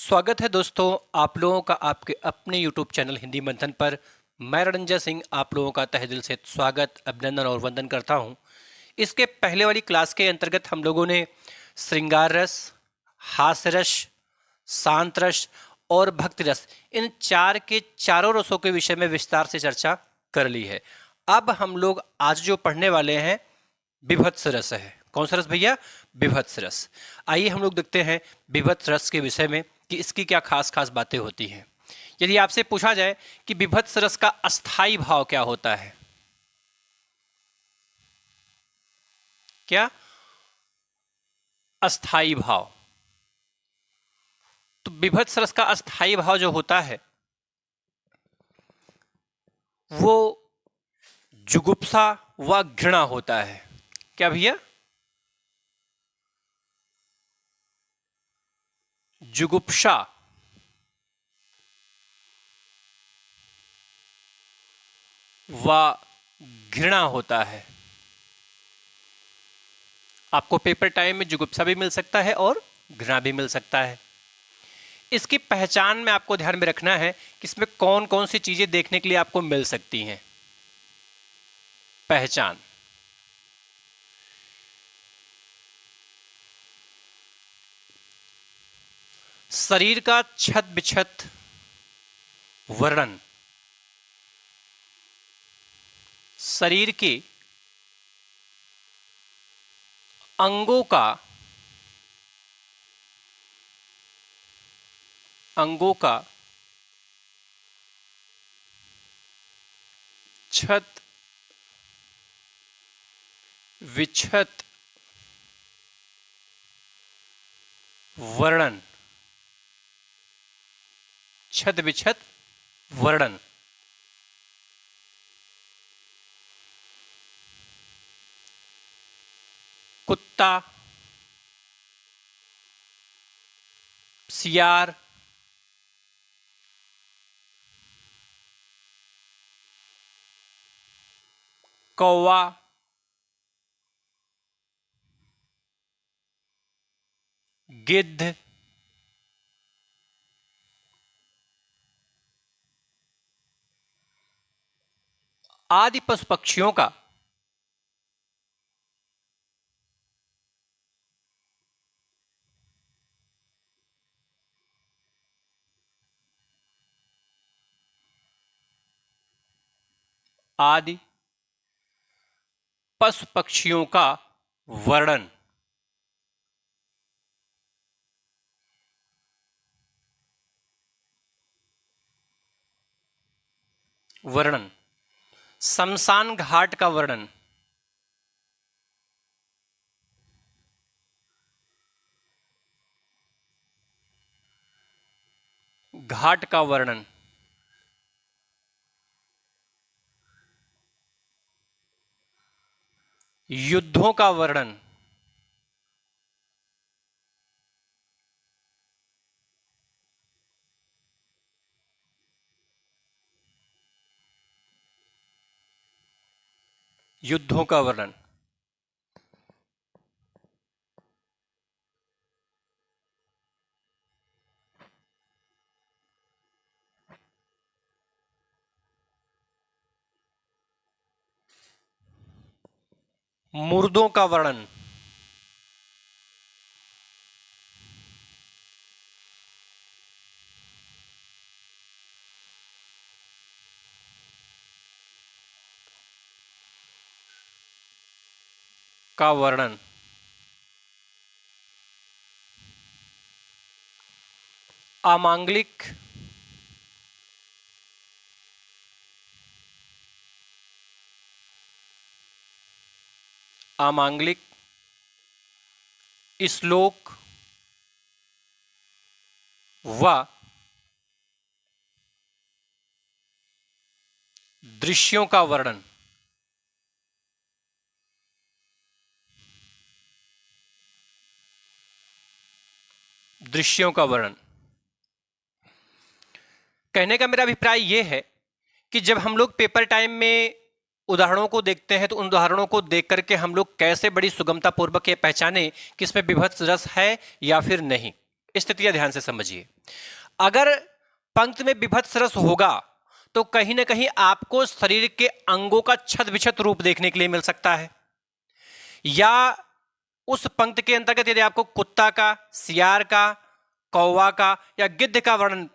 स्वागत है दोस्तों आप लोगों का आपके अपने YouTube चैनल हिंदी मंथन पर। मैं रणजय सिंह आप लोगों का तहे दिल से स्वागत, अभिनंदन और वंदन करता हूं। इसके पहले वाली क्लास के अंतर्गत हम लोगों ने श्रृंगार रस, हास्य रस, शांत रस और भक्ति रस, इन चार के चारों रसों के विषय में विस्तार से चर्चा कर ली है। अब हम लोग आज जो पढ़ने वाले हैं विभत्स रस है। कौन सा रस भैया? विभत्स रस। आइए हम लोग देखते हैं विभत्स रस के विषय में कि इसकी क्या खास खास बातें होती हैं। यदि आपसे पूछा जाए कि विभत्स रस का अस्थाई भाव क्या होता है, क्या अस्थाई भाव? तो विभत्स रस का अस्थाई भाव जो होता है वो जुगुप्सा व घृणा होता है। क्या भैया? जुगुप्सा व घृणा होता है। आपको पेपर टाइम में जुगुप्सा भी मिल सकता है और घृणा भी मिल सकता है। इसकी पहचान में आपको ध्यान में रखना है कि इसमें कौन कौन सी चीजें देखने के लिए आपको मिल सकती हैं। पहचान: शरीर का छत बिछत वर्णन, शरीर के अंगों का छत विछत वर्णन, छत विछत वर्णन। कुत्ता, सियार, कौवा, गिद्ध, आदि पशु पक्षियों का आदि पशु पक्षियों का वर्णन, वर्णन। शमशान घाट का वर्णन, घाट का वर्णन। युद्धों का वर्णन, युद्धों का वर्णन। मुर्दों का वर्णन, का वर्णन। अमांगलिक, अमांगलिक, श्लोक व दृश्यों का वर्णन, दृश्यों का वर्णन। कहने का मेरा अभिप्राय यह है कि जब हम लोग पेपर टाइम में उदाहरणों को देखते हैं तो उन उदाहरणों को देख करके हम लोग कैसे बड़ी सुगमता पूर्वक ये पहचाने कि इसमें विभत्स रस है या फिर नहीं। स्थितियां ध्यान से समझिए। अगर पंक्ति में विभत्स रस होगा तो कहीं ना कहीं आपको शरीर के अंगों का छत विछत रूप देखने के लिए मिल सकता है, या उस पंक्ति के अंतर्गत यदि आपको कुत्ता का, सियार का, कौवा का या गिद्ध का वर्णन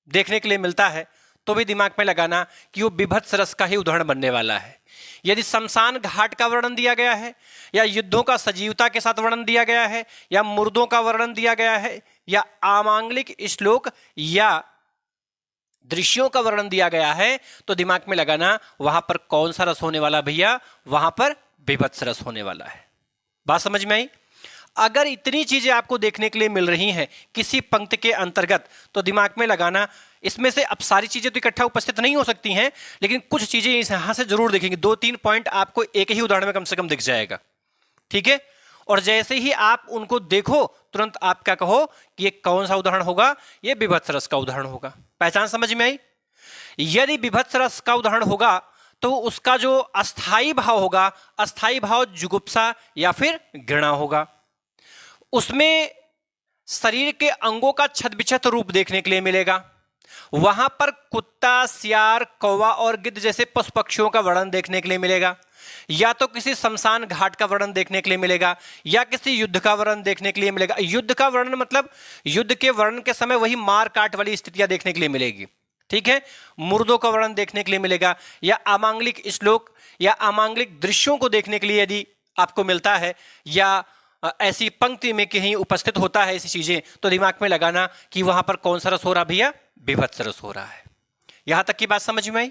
देखने के लिए मिलता है तो भी दिमाग में लगाना कि वो विभत्स रस का ही उदाहरण बनने वाला है। यदि शमशान घाट का वर्णन दिया गया है, या युद्धों का सजीवता के साथ वर्णन दिया गया है, या मुर्दों का वर्णन दिया गया है, या आमांगलिक श्लोक या दृश्यों का वर्णन दिया गया है, तो दिमाग में लगाना वहां पर कौन सा रस होने वाला भैया, वहां पर विभत्स रस होने वाला है। बात समझ में आई? अगर इतनी चीजें आपको देखने के लिए मिल रही हैं किसी पंक्ति के अंतर्गत, तो दिमाग में लगाना इसमें से अब सारी चीजें तो इकट्ठा उपस्थित नहीं हो सकती हैं, लेकिन कुछ चीजें यहां से जरूर देखेंगे। 2-3 पॉइंट आपको एक ही उदाहरण में कम से कम दिख जाएगा, ठीक है? और जैसे ही आप उनको देखो तुरंत आप क्या कहो कि ये कौन सा उदाहरण होगा, ये विभत्स रस का उदाहरण होगा। पहचान समझ में आई? यदि विभत्स रस का उदाहरण होगा तो उसका जो अस्थाई भाव होगा, अस्थाई भाव जुगुप्सा या फिर घृणा होगा। उसमें शरीर के अंगों का छत बिछत रूप देखने के लिए मिलेगा। वहां पर कुत्ता, सियार, कौवा और गिद्ध जैसे पशु पक्षियों का वर्णन देखने के लिए मिलेगा, या तो किसी शमशान घाट का वर्णन देखने के लिए मिलेगा, या किसी युद्ध का वर्णन देखने के लिए मिलेगा। युद्ध का वर्णन मतलब युद्ध के वर्णन के समय वही मार काट वाली स्थितियां देखने के लिए मिलेगी, ठीक है? मुर्दों का वर्णन देखने के लिए मिलेगा, या अमांगलिक श्लोक या अमांगलिक दृश्यों को देखने के लिए यदि आपको मिलता है, या ऐसी पंक्ति में कहीं उपस्थित होता है ऐसी चीजें, तो दिमाग में लगाना कि वहां पर कौन सा रस हो रहा भैया, विभत्स रस हो रहा है। यहां तक की बात समझ में आई?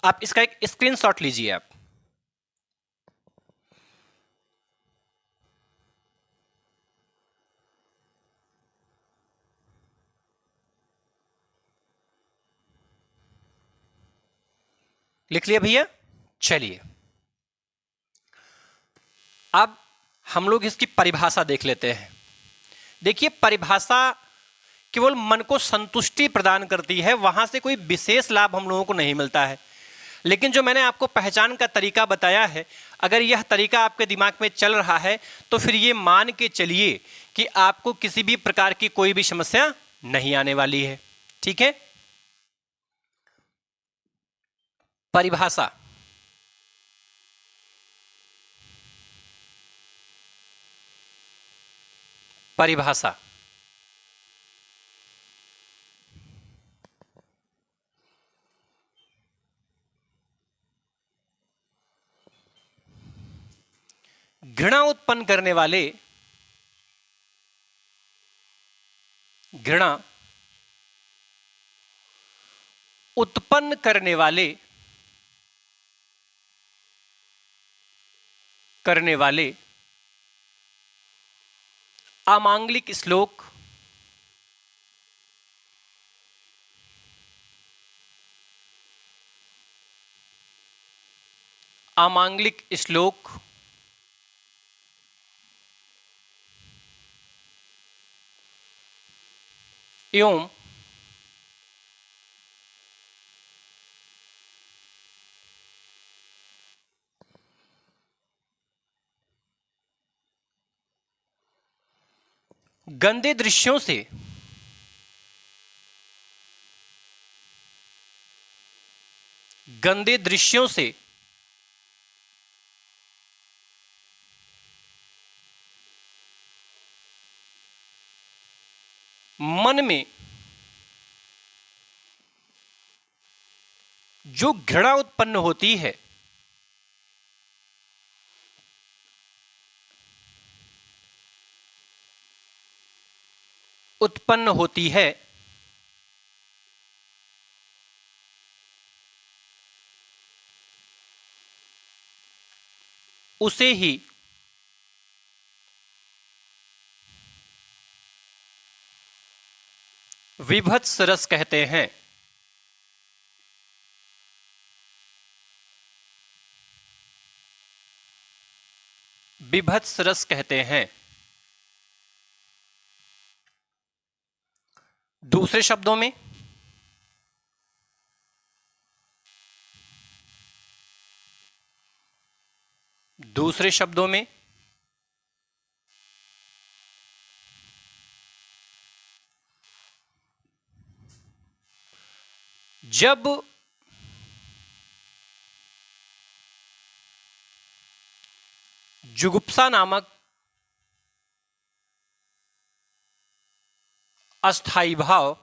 आप इसका एक स्क्रीनशॉट लीजिए। आप लिख लिया भैया? चलिए अब हम लोग इसकी परिभाषा देख लेते हैं। देखिए, परिभाषा केवल मन को संतुष्टि प्रदान करती है, वहां से कोई विशेष लाभ हम लोगों को नहीं मिलता है। लेकिन जो मैंने आपको पहचान का तरीका बताया है, अगर यह तरीका आपके दिमाग में चल रहा है तो फिर ये मान के चलिए कि आपको किसी भी प्रकार की कोई भी समस्या नहीं आने वाली है, ठीक है? परिभाषा। परिभाषा घृणा उत्पन्न करने वाले, घृणा उत्पन्न करने वाले, अमांगलिक श्लोक, अमांगलिक श्लोक एवं गंदे दृश्यों से मन में जो घृणा उत्पन्न होती है, उसे ही विभत्स रस कहते हैं। विभत्स रस कहते हैं। दूसरे शब्दों में जब जुगुप्सा नामक अस्थाई भाव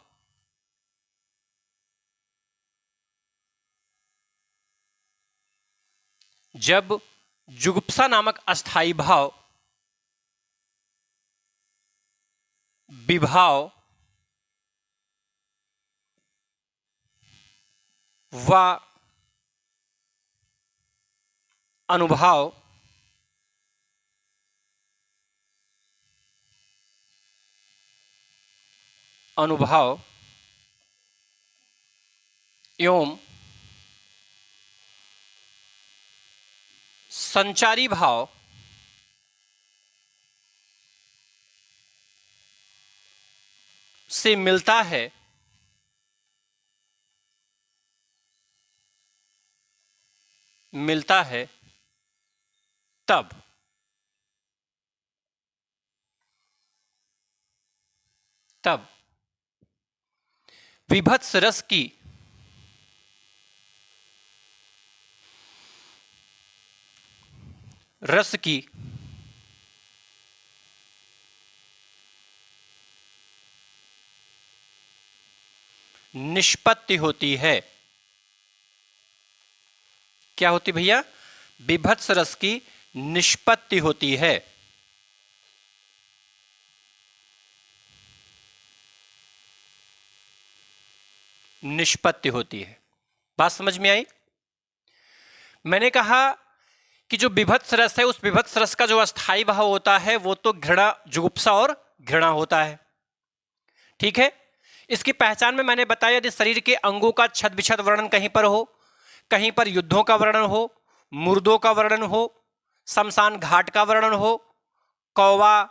जब जुगुप्सा नामक अस्थाई भाव विभाव व अनुभाव एवं संचारी भाव से मिलता है, तब विभत्स रस की निष्पत्ति होती है। क्या होती भैया? विभत्स रस की निष्पत्ति होती है। बात समझ में आई? मैंने कहा कि जो विभत्स रस है, उस विभत्स रस का जो अस्थाई भाव होता है वो तो घृणा, जुगुप्सा और घृणा होता है। ठीक है। इसकी पहचान में मैंने बताया, यदि शरीर के अंगों का छद विछद वर्णन कहीं पर हो, कहीं पर युद्धों का वर्णन हो, मुर्दों का वर्णन हो, शमशान घाट का वर्णन हो, कौवा,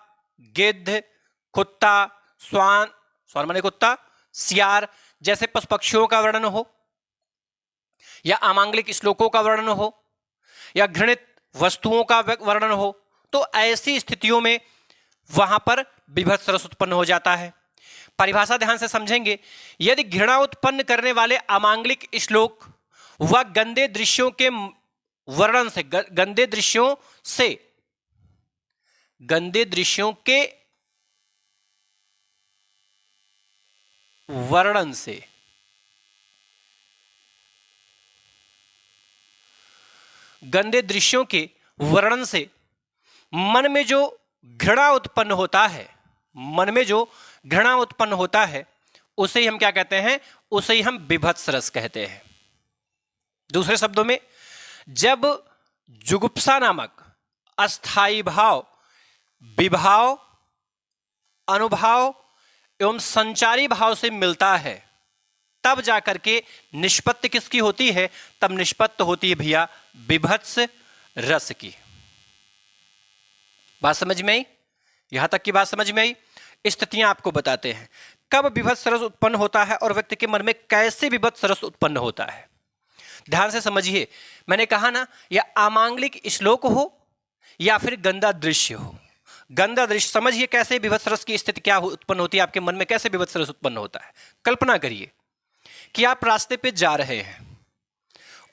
गिद्ध, कुत्ता, स्वान माने कुत्ता, सियार जैसे पशु पक्षियों का वर्णन हो, या अमांगलिक श्लोकों का वर्णन हो, या घृणित वस्तुओं का वर्णन हो, तो ऐसी स्थितियों में वहां पर विभत्स रस उत्पन्न हो जाता है। परिभाषा ध्यान से समझेंगे। यदि घृणा उत्पन्न करने वाले अमांगलिक श्लोक व गंदे दृश्यों के वर्णन से, गंदे दृश्यों के वर्णन से मन में जो घृणा उत्पन्न होता है, उसे ही हम क्या कहते हैं? उसे ही हम विभत्स रस कहते हैं। दूसरे शब्दों में, जब जुगुप्सा नामक अस्थाई भाव विभाव, अनुभाव एवं संचारी भाव से मिलता है, तब जाकर के निष्पत्ति किसकी होती है? तब निष्पत्ति होती है भैया विभत्स रस की। बात समझ में आई? यहां तक की बात समझ में आई? स्थितियां आपको बताते हैं कब विभत्स रस उत्पन्न होता है और व्यक्ति के मन में कैसे विभत्स रस उत्पन्न होता है। ध्यान से समझिए। मैंने कहा ना, या अमांगलिक श्लोक हो या फिर गंदा दृश्य हो। गंदा दृश्य समझिए कैसे विभत्स रस की स्थिति क्या उत्पन्न होती है, आपके मन में कैसे विभत्स रस उत्पन्न होता है। कल्पना करिए कि आप रास्ते पे जा रहे हैं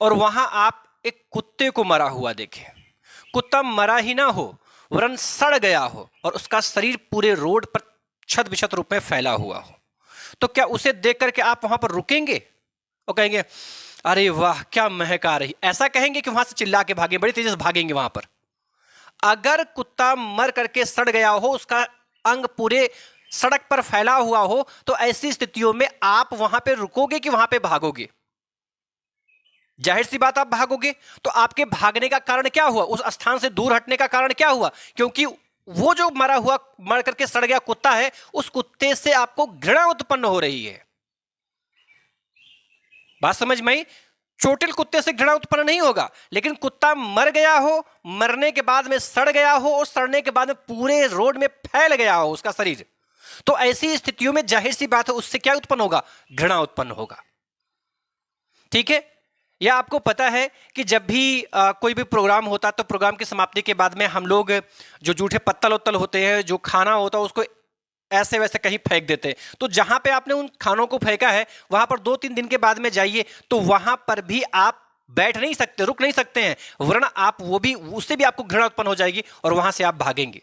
और वहां आप एक कुत्ते को मरा हुआ देखें। कुत्ता मरा ही ना हो, वरन सड़ गया हो और उसका शरीर पूरे रोड पर छत विछत रूप में फैला हुआ हो, तो क्या उसे देख करके आप वहां पर रुकेंगे और कहेंगे अरे वाह क्या महक आ रही? ऐसा कहेंगे कि वहां से चिल्ला के भागें, बड़ी तेजी से भागेंगे वहां पर? अगर कुत्ता मर करके सड़ गया हो, उसका अंग पूरे सड़क पर फैला हुआ हो, तो ऐसी स्थितियों में आप वहां पे रुकोगे कि वहां पे भागोगे? जाहिर सी बात आप भागोगे। तो आपके भागने का कारण क्या हुआ? उस स्थान से दूर हटने का कारण क्या हुआ? क्योंकि वो जो मर करके सड़ गया कुत्ता है, उस कुत्ते से आपको घृणा उत्पन्न हो रही है। बात समझ में आई? चोटिल कुत्ते से घृणा उत्पन्न नहीं होगा, लेकिन कुत्ता मर गया हो, मरने के बाद में सड़ गया हो और सड़ने के बाद में पूरे रोड में फैल गया हो उसका शरीर, तो ऐसी स्थितियों में जाहिर सी बात है उससे क्या उत्पन्न होगा? घृणा उत्पन्न होगा। ठीक है। या आपको पता है कि जब भी कोई भी प्रोग्राम होता तो प्रोग्राम की समाप्ति के बाद में हम लोग जो जूठे पत्तल उत्तल होते हैं, जो खाना होता है, उसको ऐसे वैसे कहीं फेंक देते हैं। तो जहां पे आपने उन खानों को फेंका है वहां पर 2-3 दिन के बाद में जाइए तो वहां पर भी आप बैठ नहीं सकते, रुक नहीं सकते हैं, वरना आप वो भी, उससे भी आपको घृणा उत्पन्न हो जाएगी और वहां से आप भागेंगे।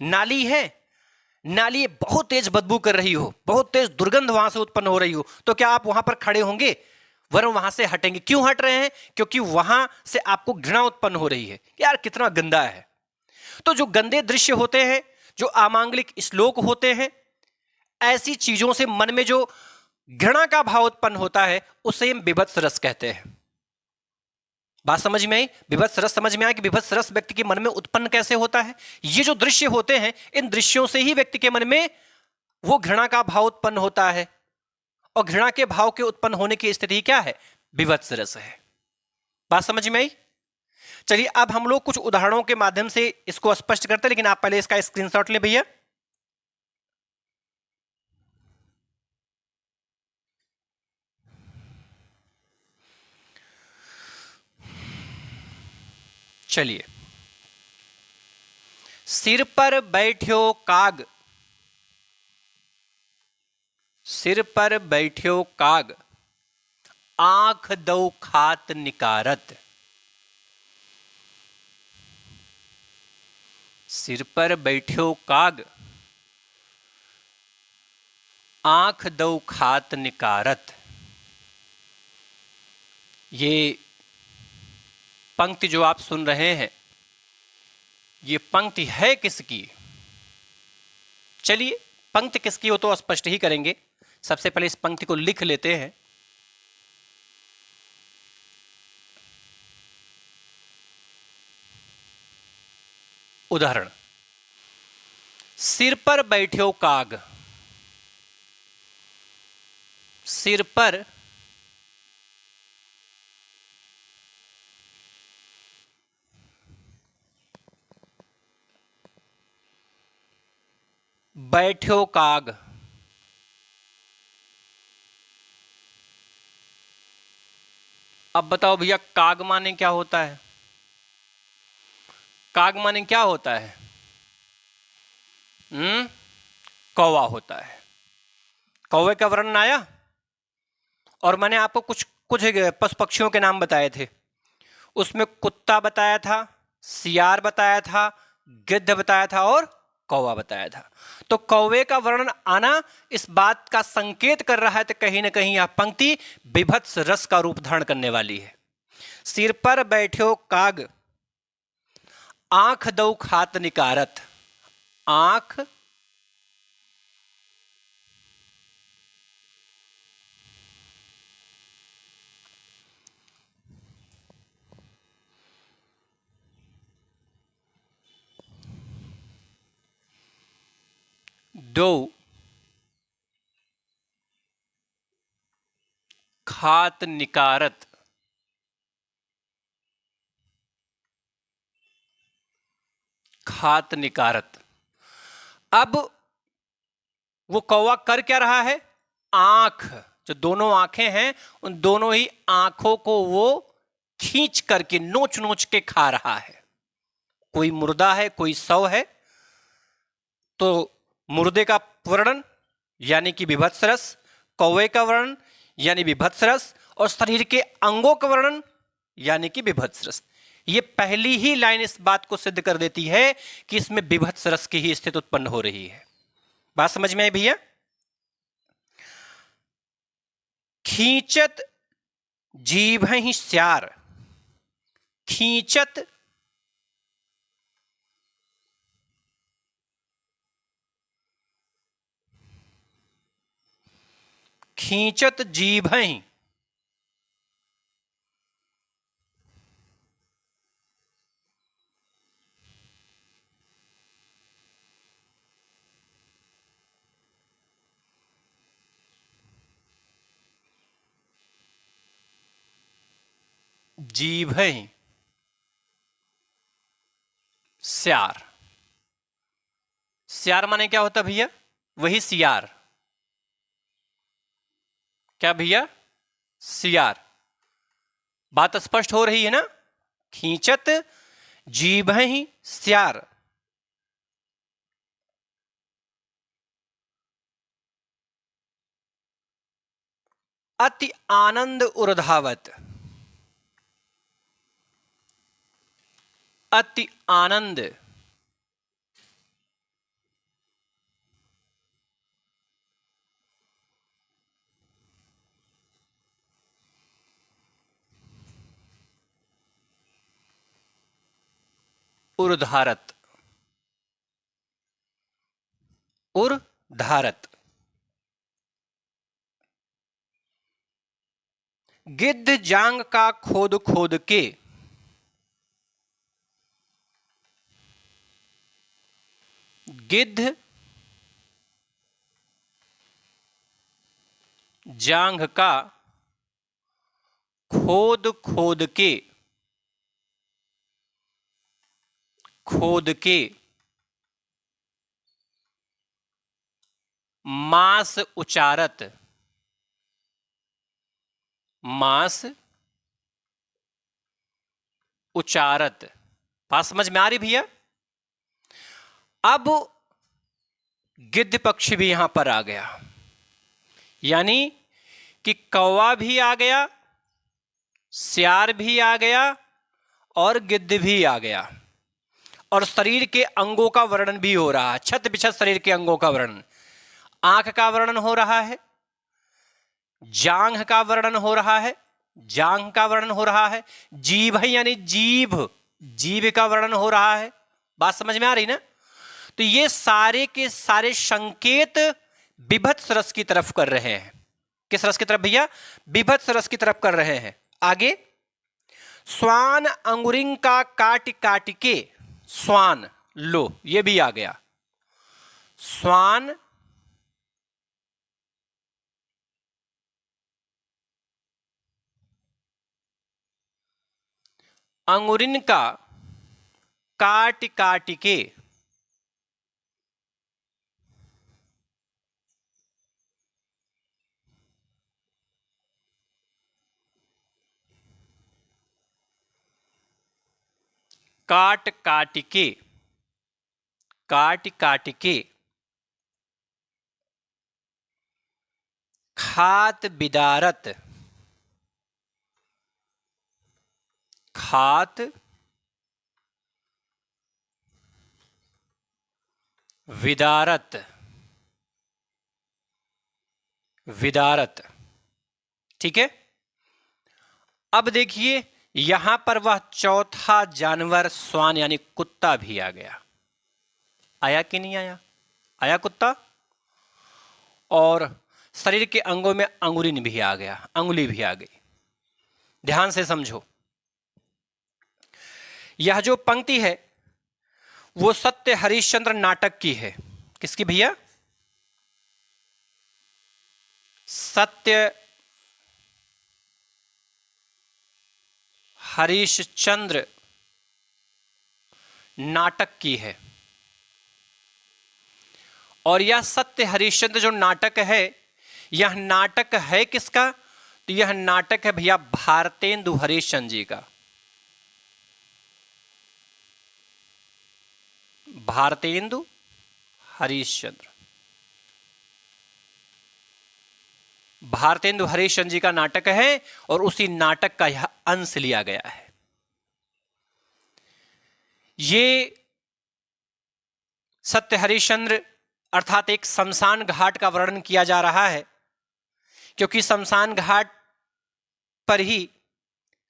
नाली है, नाली बहुत तेज बदबू कर रही हो, बहुत तेज दुर्गंध वहां से उत्पन्न हो रही हो, तो क्या आप वहां पर खड़े होंगे? वरन वहां से हटेंगे। क्यों हट रहे हैं? क्योंकि वहां से आपको घृणा उत्पन्न हो रही है, यार कितना गंदा है। तो जो गंदे दृश्य होते हैं, जो अमांगलिक श्लोक होते हैं, ऐसी चीजों से मन में जो घृणा का भाव उत्पन्न होता है उसे हम विभत्स रस कहते हैं। बात समझ में आई? विभत्स रस समझ में आया कि विभत्स रस व्यक्ति के मन में उत्पन्न कैसे होता है। ये जो दृश्य होते हैं, इन दृश्यों से ही व्यक्ति के मन में वो घृणा का भाव उत्पन्न होता है, और घृणा के भाव के उत्पन्न होने की स्थिति क्या है? विभत्स रस है। बात समझ में आई? चलिए अब हम लोग कुछ उदाहरणों के माध्यम से इसको स्पष्ट करते हैं, लेकिन आप पहले इसका स्क्रीनशॉट लें भैया। चलिए, सिर पर बैठ्यो काग, सिर पर बैठ्यो काग, आंख दो खात निकारत। सिर पर बैठ्यो काग, आंख दो खात निकारत। ये पंक्ति जो आप सुन रहे हैं, ये पंक्ति है किसकी? चलिए, पंक्ति किसकी हो तो स्पष्ट ही करेंगे। सबसे पहले इस पंक्ति को लिख लेते हैं। उदाहरण, सिर पर बैठ्यो काग, सिर पर बैठ्यो काग। अब बताओ भैया, काग माने क्या होता है? काग माने क्या होता है? कौवा होता है। कौवे का वर्णन आया, और मैंने आपको कुछ कुछ पशु पक्षियों के नाम बताए थे। उसमें कुत्ता बताया था, सियार बताया था, गिद्ध बताया था और कौवा बताया था। तो कौवे का वर्णन आना इस बात का संकेत कर रहा है कि कहीं ना कहीं यह पंक्ति विभत्स रस का रूप धारण करने वाली है। सिर पर बैठ्यो काग, आंख दो खात निकारत। आंख दो खात निकारत। खात निकारत। अब वो कौवा कर क्या रहा है? आंख, जो दोनों आंखें हैं, उन दोनों ही आंखों को वो खींच करके, नोच नोच के खा रहा है। कोई मुर्दा है, कोई शव है, तो मुर्दे का वर्णन यानी कि विभत्स रस, कौवे का वर्णन यानी विभत्स रस, और शरीर के अंगों का वर्णन यानी कि विभत्स रस। ये पहली ही लाइन इस बात को सिद्ध कर देती है कि इसमें विभत्स रस की ही स्थिति उत्पन्न हो रही है। बात समझ में आई भैया? खींचत जीभहि स्यार। खींचत खींचत जीभहि, जीभहि स्यार। स्यार माने क्या होता भैया? वही सियार। क्या भैया? सियार। बात स्पष्ट हो रही है ना? खींचत जीभहि स्यार। अति आनंद उर्धावत, अति आनंद उर्धारत, उर्धारत। गिद्ध जांग का खोद खोद के, गिद्ध जांग का खोद खोद के, खोद के मांस उचारत, मांस उचारत। बात समझ में आ रही भैया? अब गिद्ध पक्षी भी यहां पर आ गया, यानी कि कौवा भी आ गया, सियार भी आ गया और गिद्ध भी आ गया। और शरीर के अंगों का वर्णन भी हो रहा है, छत बिछत शरीर के अंगों का वर्णन। आंख का वर्णन हो रहा है, जांघ का वर्णन हो रहा है, जांघ का वर्णन हो रहा है, जीभ यानी जीभ, जीभ का वर्णन हो रहा है। बात समझ में आ रही ना? तो ये सारे के सारे संकेत विभत्स रस की तरफ कर रहे हैं। किस रस की तरफ भैया? विभत्स रस की तरफ कर रहे हैं। आगे, स्वान अंगुरिंग का काट काट के, स्वान, लो ये भी आ गया। स्वान अंगुरिन का काट काट के, काट काट के, काट काट के खात बिदारत, खात विदारत, विदारत। ठीक है। अब देखिए यहां पर वह चौथा जानवर स्वान यानी कुत्ता भी आ गया। आया कि नहीं आया? आया कुत्ता। और शरीर के अंगों में अंगुरिन भी आ गया, अंगुली भी आ गई। ध्यान से समझो, यह जो पंक्ति है वो सत्य हरिश्चंद्र नाटक की है। किसकी भैया? सत्य हरिश्चंद्र नाटक की है। और यह सत्य हरिश्चंद्र जो नाटक है, यह नाटक है किसका? तो यह नाटक है भैया भारतेंदु हरिश्चंद्र जी का। भारतेंदु हरिश्चंद्र, भारतेंदु हरिश्चंद्र जी का नाटक है और उसी नाटक का यह अंश लिया गया है। ये सत्य हरिश्चंद्र अर्थात एक शमशान घाट का वर्णन किया जा रहा है, क्योंकि शमशान घाट पर ही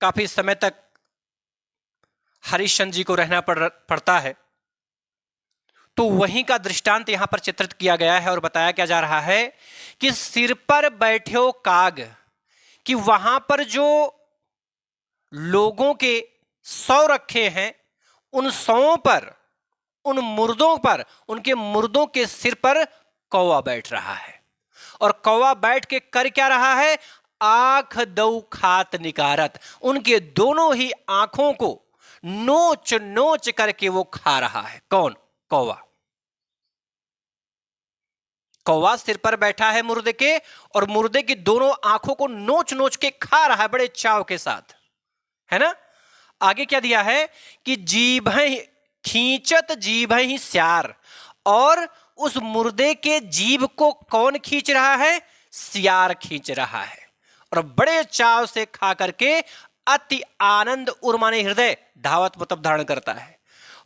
काफी समय तक हरिश्चंद्र जी को रहना पड़ता है। तो वहीं का दृष्टांत यहां पर चित्रित किया गया है और बताया क्या जा रहा है कि सिर पर बैठो काग, कि वहां पर जो लोगों के शव रखे हैं उन शवों पर, उन मुर्दों पर, उनके मुर्दों के सिर पर कौवा बैठ रहा है। और कौवा बैठ के कर क्या रहा है? आंख दऊ खात निकारत, उनके दोनों ही आंखों को नोच नोच करके वो खा रहा है। कौन? कौवा। कौवा सिर पर बैठा है मुर्दे के और मुर्दे की दोनों आंखों को नोच नोच के खा रहा है बड़े चाव के साथ, है ना? आगे क्या दिया है कि जीभ खींचत जीभ ही स्यार, और उस मुर्दे के जीभ को कौन खींच रहा है? सियार खींच रहा है। और बड़े चाव से खा करके अति आनंद उर्माने हृदय धावत मतलब धारण करता है।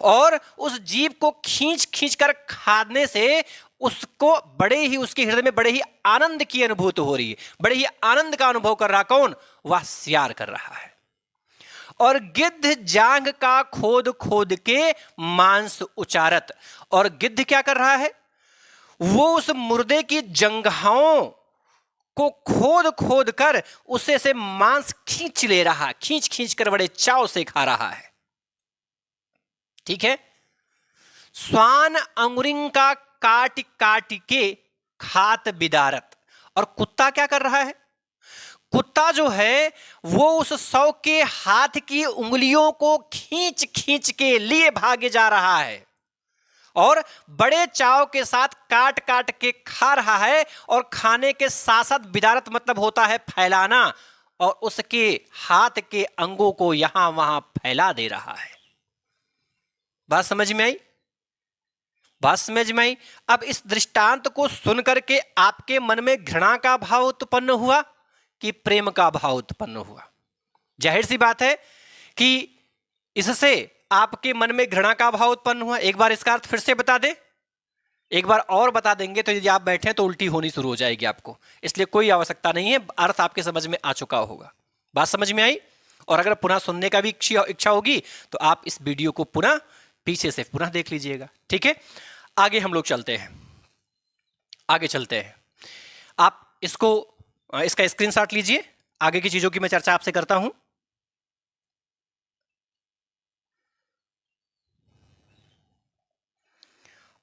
और उस जीव को खींच खींच कर खाने से उसको बड़े ही, उसके हृदय में बड़े ही आनंद की अनुभूति हो रही है, बड़े ही आनंद का अनुभव कर रहा कौन? वह सियार कर रहा है। और गिद्ध जांग का खोद खोद के मांस उचारत, और गिद्ध क्या कर रहा है? वो उस मुर्दे की जंघाओं को खोद खोद कर उसे से मांस खींच ले रहा, खींच खींच कर बड़े चाव से खा रहा है। ठीक है। स्वान अंगुरिंग का काट काट के खात बिदारत, और कुत्ता क्या कर रहा है? कुत्ता जो है वो उस सौ के हाथ की उंगलियों को खींच खींच के लिए भागे जा रहा है और बड़े चाव के साथ काट काट के खा रहा है। और खाने के साथ साथ बिदारत मतलब होता है फैलाना, और उसके हाथ के अंगों को यहां वहां फैला दे रहा है। बात समझ में आई? बात समझ में आई? अब इस दृष्टांत को सुनकर के आपके मन में घृणा का भाव उत्पन्न हुआ कि प्रेम का भाव उत्पन्न हुआ? जाहिर सी बात है कि इससे आपके मन में घृणा का भाव उत्पन्न हुआ। एक बार इसका अर्थ फिर से बता दे, एक बार और बता देंगे तो यदि आप बैठे तो उल्टी होनी शुरू हो जाएगी आपको, इसलिए कोई आवश्यकता नहीं है, अर्थ आपके समझ में आ चुका होगा। बात समझ में आई? और अगर पुनः सुनने का भी इच्छा होगी तो आप इस वीडियो को पुनः पीछे से पुनः देख लीजिएगा। ठीक है, आगे हम लोग चलते हैं, आगे चलते हैं। आप इसका स्क्रीनशॉट लीजिए, आगे की चीजों की मैं चर्चा आपसे करता हूं।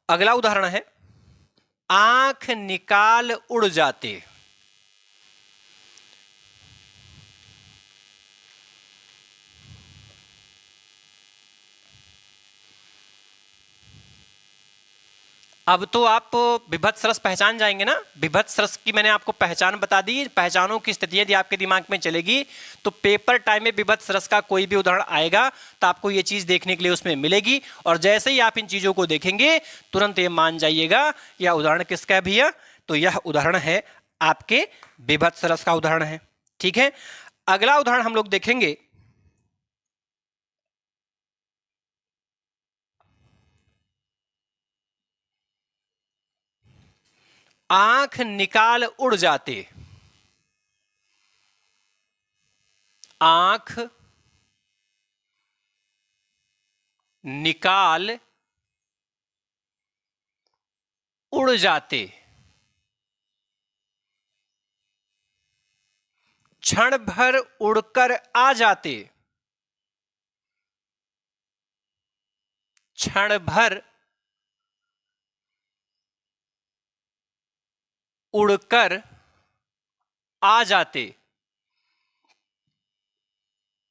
अगला उदाहरण है, आंख निकाल उड़ जाते। अब तो आप विभत्स रस पहचान जाएंगे ना। विभत्स रस की मैंने आपको पहचान बता दी। पहचानों की स्थिति यदि आपके दिमाग में चलेगी तो पेपर टाइम में विभत्स रस का कोई भी उदाहरण आएगा तो आपको ये चीज देखने के लिए उसमें मिलेगी। और जैसे ही आप इन चीजों को देखेंगे तुरंत ये मान जाइएगा यह उदाहरण किसका है भैया, तो यह उदाहरण है आपके विभत्स रस का उदाहरण है। ठीक है, अगला उदाहरण हम लोग देखेंगे, आंख निकाल उड़ जाते। आंख निकाल उड़ जाते, क्षण भर उड़कर आ जाते। क्षण भर उड़कर आ जाते,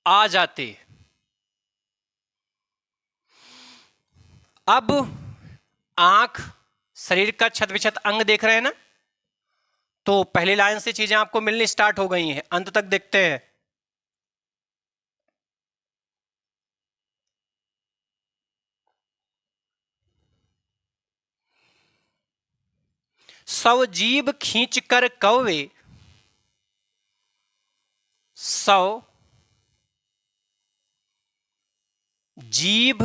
आ जाते। अब आंख शरीर का छत विछत अंग देख रहे हैं ना, तो पहली लाइन से चीजें आपको मिलनी स्टार्ट हो गई हैं, अंत तक देखते हैं। सौ जीभ खींच कर कौवे, सौ जीभ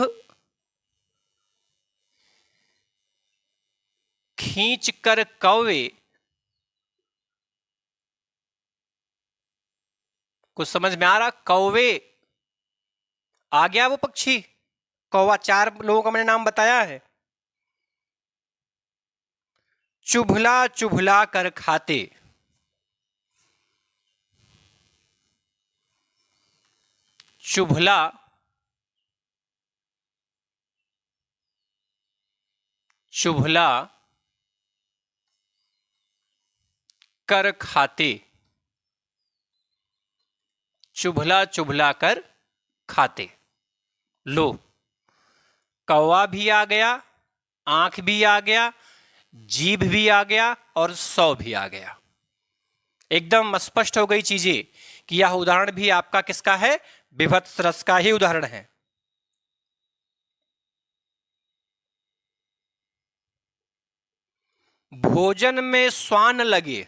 खींच कर कौवे, कुछ समझ में आ रहा? कौवे आ गया वो पक्षी, कौवा 4 लोगों का मैंने नाम बताया है। चुभला चुभला कर खाते, चुभला चुभला कर खाते, चुभला चुभला कर खाते। लो, कौवा भी आ गया, आंख भी आ गया, जीभ भी आ गया और सौ भी आ गया। एकदम स्पष्ट हो गई चीजें कि यह उदाहरण भी आपका किसका है? विभत्स रस का ही उदाहरण है। भोजन में स्वान लगे,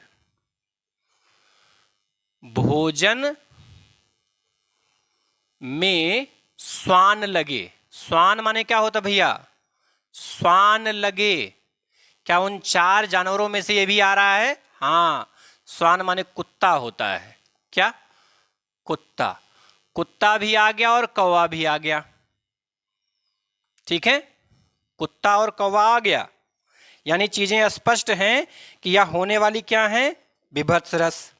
भोजन में स्वान लगे। स्वान माने क्या होता भैया? स्वान लगे। क्या उन 4 जानवरों में से ये भी आ रहा है? हाँ, स्वान माने कुत्ता होता है। क्या? कुत्ता। कुत्ता भी आ गया और कौवा भी आ गया। ठीक है, कुत्ता और कौवा आ गया, यानी चीजें स्पष्ट हैं कि यह होने वाली क्या है? बीभत्स रस।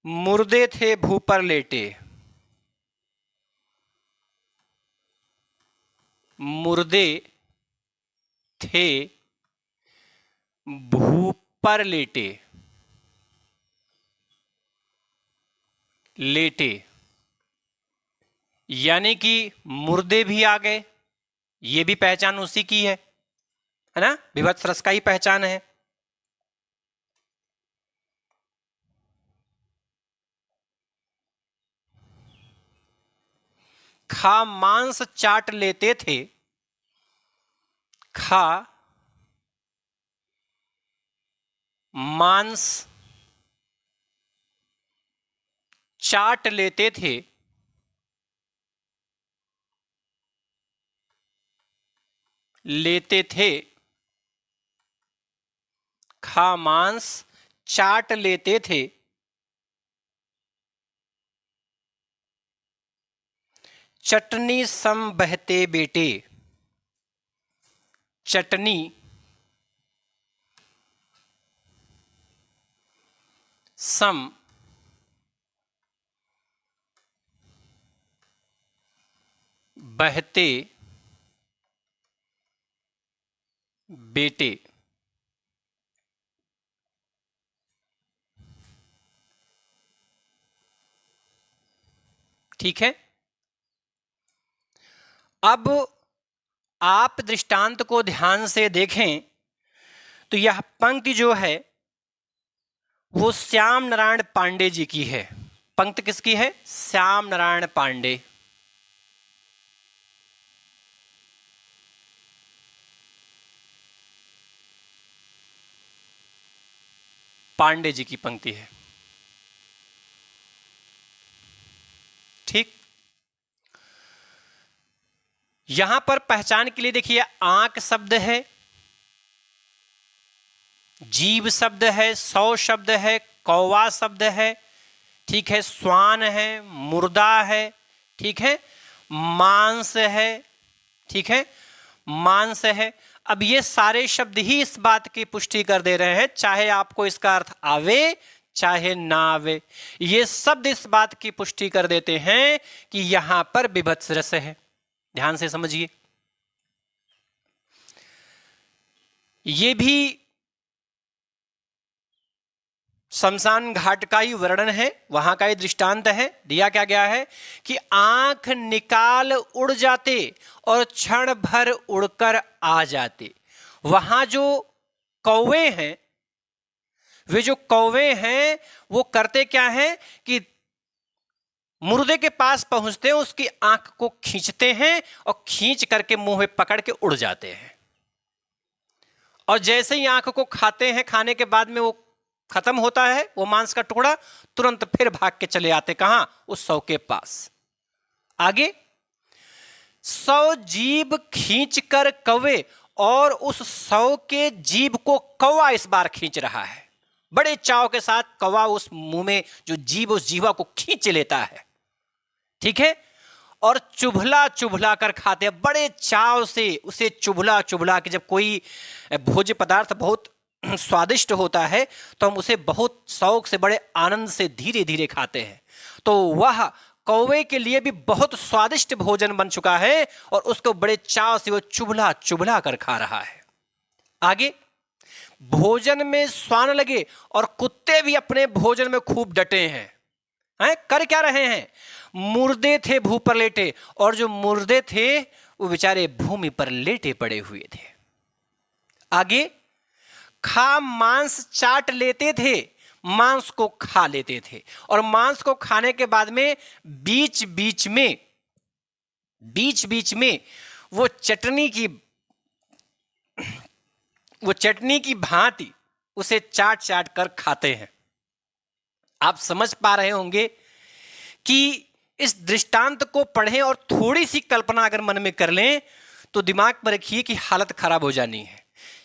मुर्दे थे भू पर लेटे। मुर्दे थे भू पर लेटे। लेटे यानी कि मुर्दे भी आ गए, ये भी पहचान उसी की है ना? बीभत्स रस का ही पहचान है। खा मांस चाट लेते थे। खा मांस चाट लेते थे। लेते थे। खा मांस चाट लेते थे। चटनी सम बहते बेटे। चटनी सम बहते बेटे। ठीक है, अब आप दृष्टांत को ध्यान से देखें तो यह पंक्ति जो है वो श्याम नारायण पांडे जी की है। पंक्ति किसकी है? श्याम नारायण पांडे। पांडे जी की पंक्ति है। ठीक, यहां पर पहचान के लिए देखिए, आंख शब्द है, जीव शब्द है, सौ शब्द है, कौवा शब्द है, ठीक है, स्वान है, मुर्दा है, ठीक है, मांस है, ठीक है, मांस है। अब ये सारे शब्द ही इस बात की पुष्टि कर दे रहे हैं, चाहे आपको इसका अर्थ आवे चाहे ना आवे, ये शब्द इस बात की पुष्टि कर देते हैं कि यहां पर बीभत्स रस है। ध्यान से समझिए, ये भी शमशान घाट का ही वर्णन है, वहां का ही दृष्टांत है। दिया क्या गया है कि आंख निकाल उड़ जाते और क्षण भर उड़कर आ जाते। वहां जो कौवे हैं, वे जो कौवे हैं वो करते क्या है कि मुर्दे के पास पहुंचते हैं, उसकी आंख को खींचते हैं और खींच करके मुंह में पकड़ के उड़ जाते हैं, और जैसे ही आंख को खाते हैं, खाने के बाद में वो खत्म होता है वो मांस का टुकड़ा, तुरंत फिर भाग के चले आते कहां? उस सौ के पास। आगे, सौ जीभ खींच कर कौवे, और उस सौ के जीभ को कौवा इस बार खींच रहा है। बड़े चाव के साथ कौवा उस मुंह में जो जीभ, उस जीवा को खींच लेता है, ठीक है, और चुभला चुभला कर खाते हैं बड़े चाव से। उसे चुभला चुभला के, जब कोई भोज्य पदार्थ बहुत स्वादिष्ट होता है तो हम उसे बहुत शौक से, बड़े आनंद से धीरे धीरे खाते हैं। तो वह कौवे के लिए भी बहुत स्वादिष्ट भोजन बन चुका है और उसको बड़े चाव से वो चुभला चुभला कर खा रहा है। आगे, भोजन में स्वान लगे और कुत्ते भी अपने भोजन में खूब डटे हैं। कर क्या रहे हैं? मुर्दे थे भू पर लेटे, और जो मुर्दे थे वो बेचारे भूमि पर लेटे पड़े हुए थे। आगे, खा मांस चाट लेते थे, मांस को खा लेते थे, और मांस को खाने के बाद में बीच बीच में वो चटनी की वो चटनी की भांति उसे चाट चाट कर खाते हैं। आप समझ पा रहे होंगे कि इस दृष्टांत को पढ़ें और थोड़ी सी कल्पना अगर मन में कर लें तो दिमाग पर रखिए कि हालत खराब हो जानी है।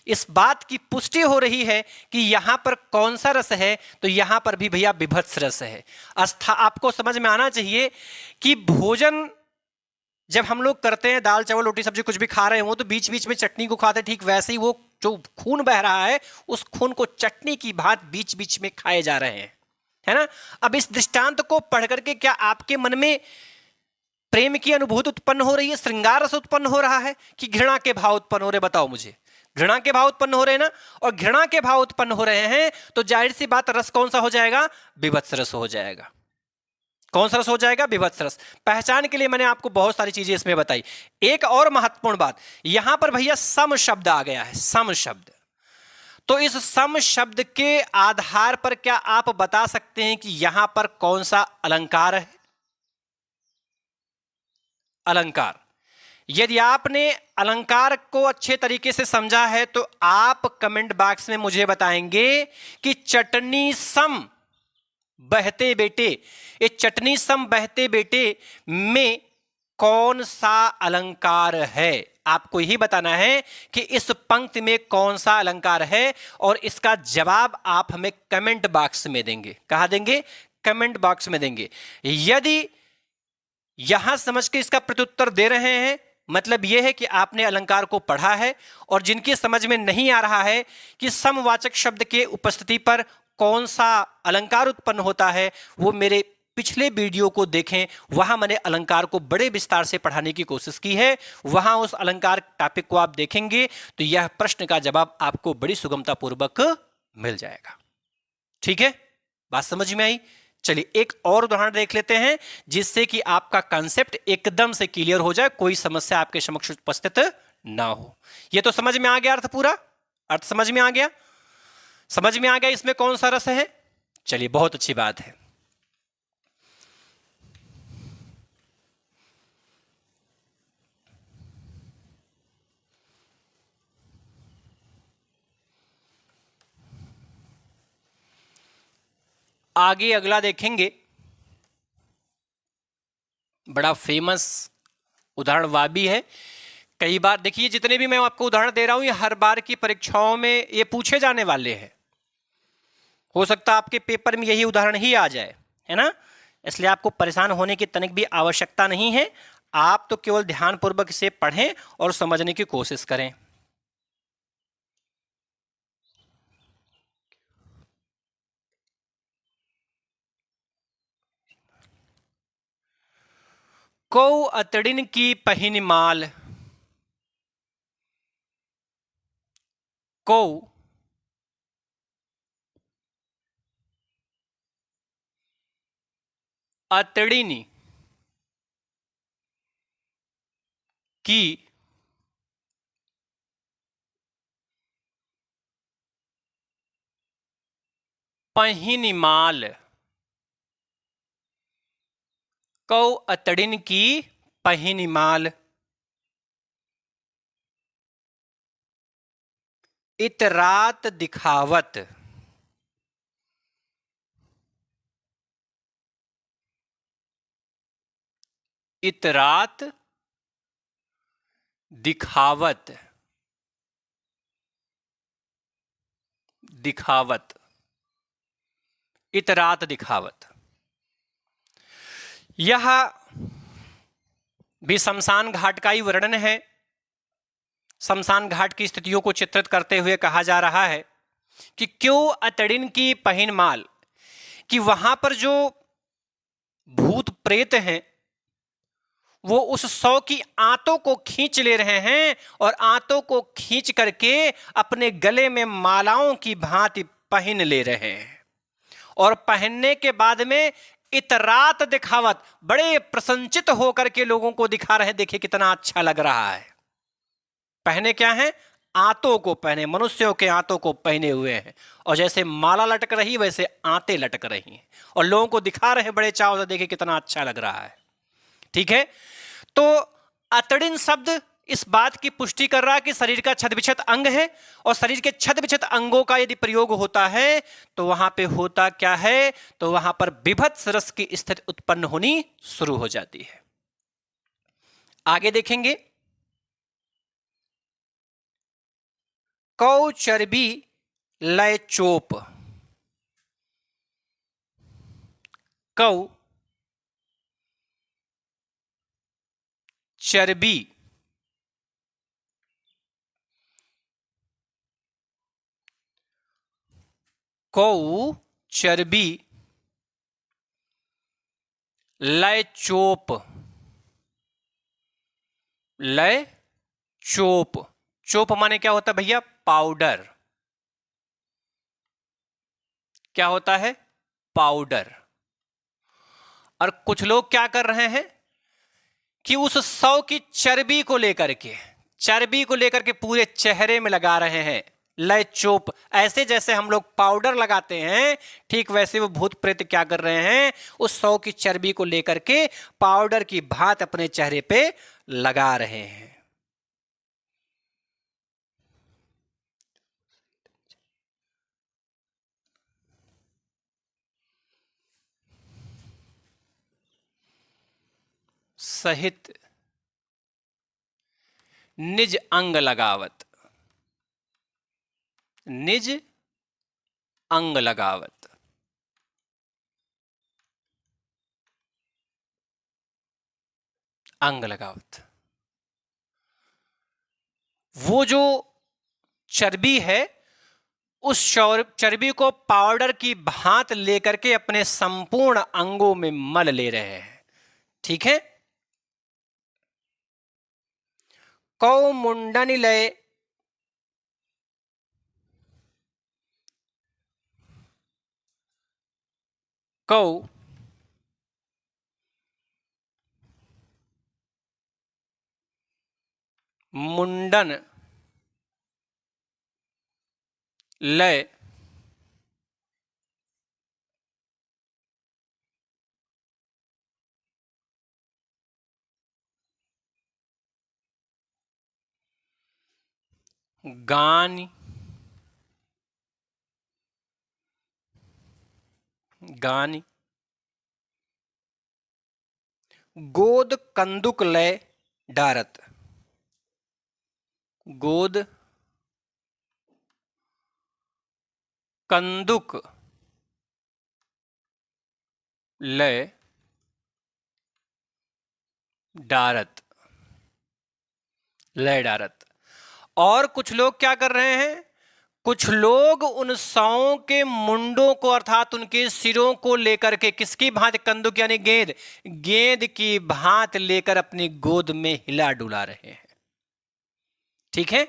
इस बात की पुष्टि हो रही है कि यहां पर कौन सा रस है, तो यहां पर भी भैया विभत्स रस है। आपको समझ में आना चाहिए कि भोजन जब हम लोग करते हैं, दाल चावल रोटी सब्जी कुछ भी खा रहे हो तो बीच बीच में चटनी को खाते हैं, ठीक वैसे ही वो जो खून बह रहा है उस खून को चटनी की भांत बीच बीच में खाए जा रहे हैं, है ना। अब इस दृष्टांत को पढ़ करके क्या आपके मन में प्रेम की अनुभूति उत्पन्न हो रही है, श्रृंगार रस उत्पन्न हो रहा है कि घृणा के भाव उत्पन्न हो रहे? बताओ मुझे। घृणा के भाव उत्पन्न हो रहे हैं ना, और घृणा के भाव उत्पन्न हो रहे हैं तो जाहिर सी बात रस कौन सा हो जाएगा? विभत्स रस हो जाएगा। कौन सा रस हो जाएगा? विभत्स रस। पहचान के लिए मैंने आपको बहुत सारी चीजें इसमें बताई। एक और महत्वपूर्ण बात, यहां पर भैया सम शब्द आ गया है, सम शब्द। तो इस सम शब्द के आधार पर क्या आप बता सकते हैं कि यहां पर कौन सा अलंकार है? अलंकार। यदि आपने अलंकार को अच्छे तरीके से समझा है तो आप कमेंट बॉक्स में मुझे बताएंगे कि चटनी सम बहते बेटे, ये चटनी सम बहते बेटे में कौन सा अलंकार है? आपको यही बताना है कि इस पंक्ति में कौन सा अलंकार है, और इसका जवाब आप हमें कमेंट बॉक्स में देंगे। कहां देंगे? कमेंट बॉक्स में देंगे। यदि यहां समझ के इसका प्रत्युत्तर दे रहे हैं, मतलब यह है कि आपने अलंकार को पढ़ा है, और जिनकी समझ में नहीं आ रहा है कि समवाचक शब्द के उपस्थिति पर कौन सा अलंकार उत्पन्न होता है, वो मेरे पिछले वीडियो को देखें। वहां मैंने अलंकार को बड़े विस्तार से पढ़ाने की कोशिश की है। वहां उस अलंकार टॉपिक को आप देखेंगे तो यह प्रश्न का जवाब आपको बड़ी सुगमता पूर्वक मिल जाएगा। ठीक है, बात समझ में आई? चलिए एक और उदाहरण देख लेते हैं जिससे कि आपका कंसेप्ट एकदम से क्लियर हो जाए, कोई समस्या आपके समक्ष उपस्थित ना हो। यह तो समझ में आ गया, अर्थ पूरा अर्थ समझ में आ गया, समझ में आ गया इसमें कौन सा रस है। चलिए बहुत अच्छी बात है। आगे अगला देखेंगे, बड़ा फेमस उदाहरण वह भी है। कई बार देखिए, जितने भी मैं आपको उदाहरण दे रहा हूं ये हर बार की परीक्षाओं में ये पूछे जाने वाले हैं। हो सकता है आपके पेपर में यही उदाहरण ही आ जाए, है ना। इसलिए आपको परेशान होने की तनिक भी आवश्यकता नहीं है। आप तो केवल ध्यानपूर्वक इसे पढ़ें और समझने की कोशिश करें। को अतड़िन की पहिन माल, को अतड़िन की पहिन माल, कौ अतड़िन की पहिन माल, इतरात दिखावत, इतरात दिखावत, दिखावत, इतरात दिखावत। यह भी शमशान घाट का ही वर्णन है। शमशान घाट की स्थितियों को चित्रित करते हुए कहा जा रहा है कि क्यों अतड़िन की पहिन माल, कि वहां पर जो भूत प्रेत हैं वो उस सौ की आंतों को खींच ले रहे हैं, और आंतों को खींच करके अपने गले में मालाओं की भांति पहन ले रहे हैं, और पहनने के बाद में इतरात दिखावत, बड़े प्रसन्नचित होकर के लोगों को दिखा रहे हैं, देखिए कितना अच्छा लग रहा है। पहने क्या है? आंतों को पहने, मनुष्यों के आंतों को पहने हुए हैं, और जैसे माला लटक रही वैसे आंतें लटक रही हैं, और लोगों को दिखा रहे हैं बड़े चाव से, देखिए कितना अच्छा लग रहा है। ठीक है, तो अतड़िन शब्द इस बात की पुष्टि कर रहा कि शरीर का छद विच्छेद अंग है, और शरीर के छद विच्छेद अंगों का यदि प्रयोग होता है तो वहां पे होता क्या है, तो वहां पर विभत्स रस की स्थिति उत्पन्न होनी शुरू हो जाती है। आगे देखेंगे, कौ चर्बी लय चोप। कौ चर्बी कौ चर्बी लय चोप। लय चोप, चोप माने क्या होता है भैया, पाउडर। क्या होता है, पाउडर। और कुछ लोग क्या कर रहे हैं कि उस सौ की चर्बी को लेकर के पूरे चेहरे में लगा रहे हैं, लय चोप। ऐसे जैसे हम लोग पाउडर लगाते हैं, ठीक वैसे वो भूत प्रेत क्या कर रहे हैं, उस 100 की चर्बी को लेकर के पाउडर की भांति अपने चेहरे पे लगा रहे हैं। सहित निज अंग लगावत, निज अंग लगावत। अंग लगावत, वो जो चर्बी है उस चर्बी को पाउडर की भांत लेकर के अपने संपूर्ण अंगों में मल ले रहे हैं। ठीक है। कौ मुंडन लय कौ मुंडन लय गान गान गोद कंदुक लय डारत। गोद कंदुक लय डारत, लय डारत। और कुछ लोग क्या कर रहे हैं, कुछ लोग उन सौ के मुंडों को अर्थात उनके सिरों को लेकर के किसकी भांति, कंदुक यानी गेंद, गेंद की भांति लेकर अपनी गोद में हिला डुला रहे हैं। ठीक है,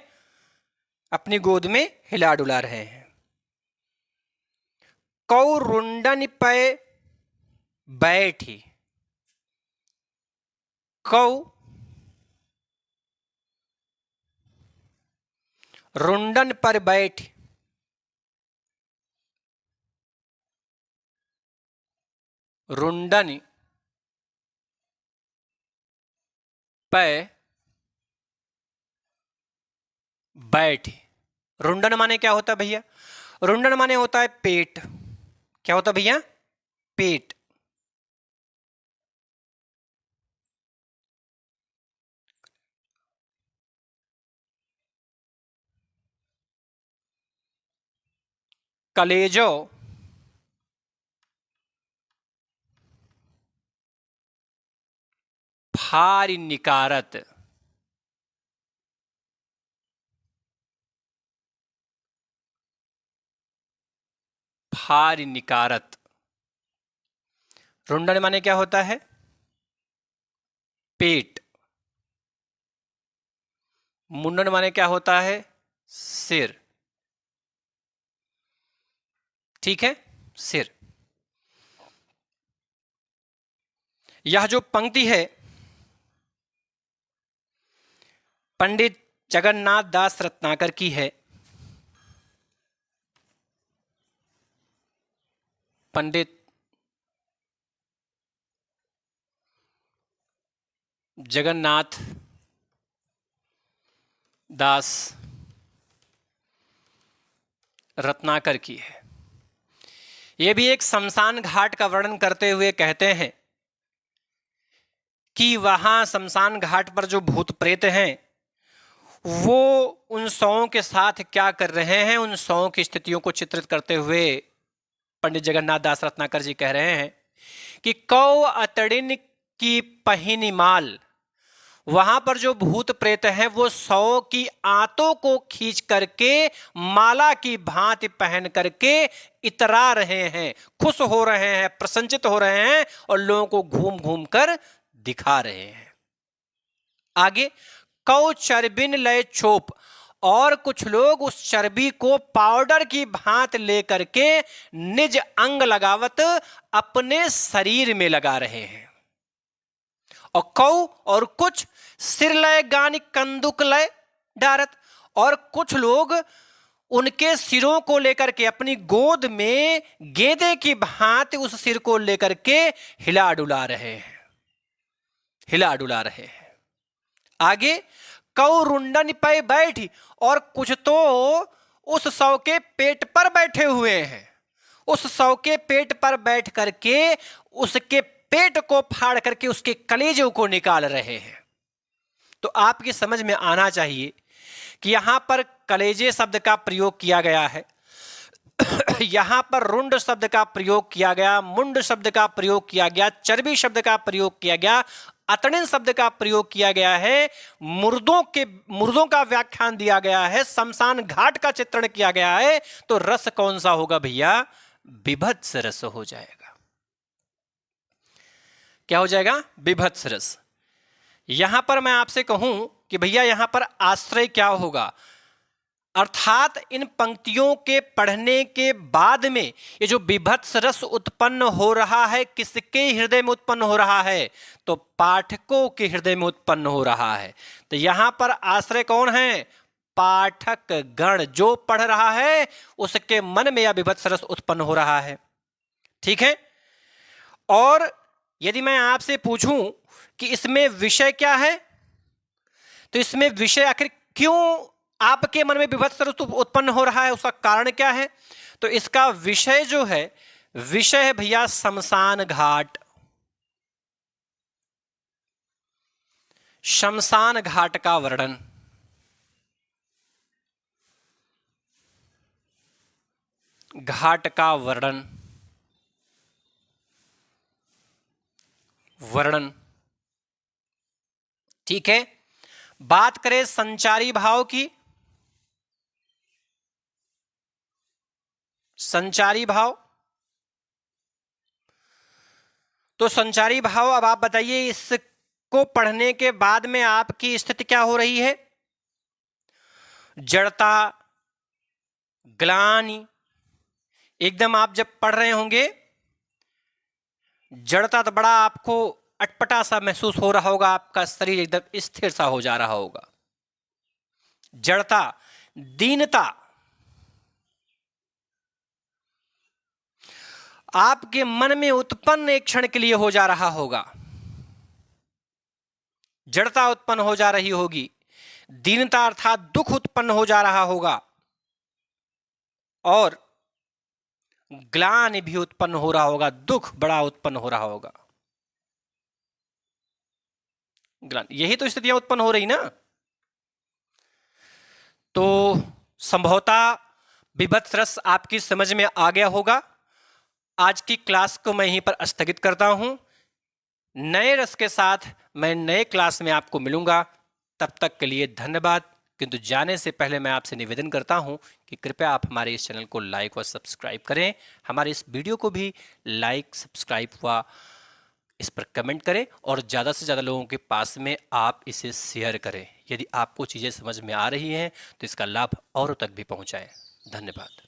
अपनी गोद में हिला डुला रहे हैं। कौ रुंडन पे बैठी। कौ रुंडन पर बैठ, रुंडन पे बैठ। रुंडन माने क्या होता है भैया, रुंडन माने होता है पेट। क्या होता है भैया, पेट। कलेजो फारी निकारत। फारी निकारत। रुंडन माने क्या होता है, पेट। मुंडन माने क्या होता है, सिर। ठीक है, सिर। यह जो पंक्ति है पंडित जगन्नाथ दास रत्नाकर की है। पंडित जगन्नाथ दास रत्नाकर की है। ये भी एक शमशान घाट का वर्णन करते हुए कहते हैं कि वहां शमशान घाट पर जो भूत प्रेत हैं वो उन शवों के साथ क्या कर रहे हैं, उन शवों की स्थितियों को चित्रित करते हुए पंडित जगन्नाथ दास रत्नाकर जी कह रहे हैं कि कौ अतड़िन की पहिनी माल, वहां पर जो भूत प्रेत हैं वो शवों की आंतों को खींच करके माला की भांति पहन करके इतरा रहे हैं, खुश हो रहे हैं, प्रसन्नचित हो रहे हैं और लोगों को घूम घूम कर दिखा रहे हैं। आगे, कौ चर्बिन लय छोप, और कुछ लोग उस चर्बी को पाउडर की भांत लेकर के निज अंग लगावत अपने शरीर में लगा रहे हैं। और कौ और कुछ सिर लय गानी कंदुक लय डारत, और कुछ लोग उनके सिरों को लेकर के अपनी गोद में गेंदे की भांति उस सिर को लेकर के हिला डुला रहे हैं, हिला डुला रहे हैं। आगे, कौ रुंडन पे बैठी, और कुछ तो उस शव के पेट पर बैठे हुए हैं, उस शव के पेट पर बैठ करके उसके पेट को फाड़ करके उसके कलेजों को निकाल रहे हैं। तो आपकी समझ में आना चाहिए कि यहां पर कलेजे शब्द का प्रयोग किया गया है, यहां पर रुंड शब्द का प्रयोग किया गया, मुंड शब्द का प्रयोग किया गया, चर्बी शब्द का प्रयोग किया गया, अतड़िन शब्द का प्रयोग किया गया है, मुर्दों का व्याख्यान दिया गया है, शमशान घाट का चित्रण किया गया है। तो रस कौन सा होगा भैया? विभत्स रस हो जाएगा। क्या हो जाएगा? विभत्स रस। यहां पर मैं आपसे कहूं कि भैया यहां पर आश्रय क्या होगा, अर्थात इन पंक्तियों के पढ़ने के बाद में ये जो विभत्स रस उत्पन्न हो रहा है किसके हृदय में उत्पन्न हो रहा है? तो पाठकों के हृदय में उत्पन्न हो रहा है। तो यहां पर आश्रय कौन है? पाठक गण, जो पढ़ रहा है उसके मन में यह विभत्स रस उत्पन्न हो रहा है। ठीक है। और यदि मैं आपसे पूछूं कि इसमें विषय क्या है, तो इसमें विषय आखिर क्यों आपके मन में विभत्स रस उत्पन्न हो रहा है, उसका कारण क्या है? तो इसका विषय जो है, विषय है भैया शमशान घाट। शमशान घाट का वर्णन, घाट का वर्णन। ठीक है। बात करें संचारी भाव की, संचारी भाव, तो संचारी भाव अब आप बताइए, इसको पढ़ने के बाद में आपकी स्थिति क्या हो रही है? जड़ता, ग्लानि, एकदम आप जब पढ़ रहे होंगे जड़ता तो बड़ा आपको अटपटा सा महसूस हो रहा होगा, आपका शरीर एकदम स्थिर सा हो जा रहा होगा। जड़ता, दीनता, आपके मन में उत्पन्न एक क्षण के लिए हो जा रहा होगा, जड़ता उत्पन्न हो जा रही होगी, दीनता अर्थात दुख उत्पन्न हो जा रहा होगा, और ग्लानि भी उत्पन्न हो रहा होगा, दुख बड़ा उत्पन्न हो रहा होगा। ग्लानि, यही तो स्थितियां उत्पन्न हो रही ना। तो संभवतः विभत्स रस आपकी समझ में आ गया होगा। आज की क्लास को मैं यहीं पर स्थगित करता हूं। नए रस के साथ मैं नए क्लास में आपको मिलूंगा। तब तक के लिए धन्यवाद। किंतु जाने से पहले मैं आपसे निवेदन करता हूं कि कृपया आप हमारे इस चैनल को लाइक और सब्सक्राइब करें, हमारे इस वीडियो को भी लाइक, सब्सक्राइब व इस पर कमेंट करें, और ज़्यादा से ज़्यादा लोगों के पास में आप इसे शेयर करें। यदि आपको चीज़ें समझ में आ रही हैं तो इसका लाभ औरों तक भी पहुंचाएं। धन्यवाद।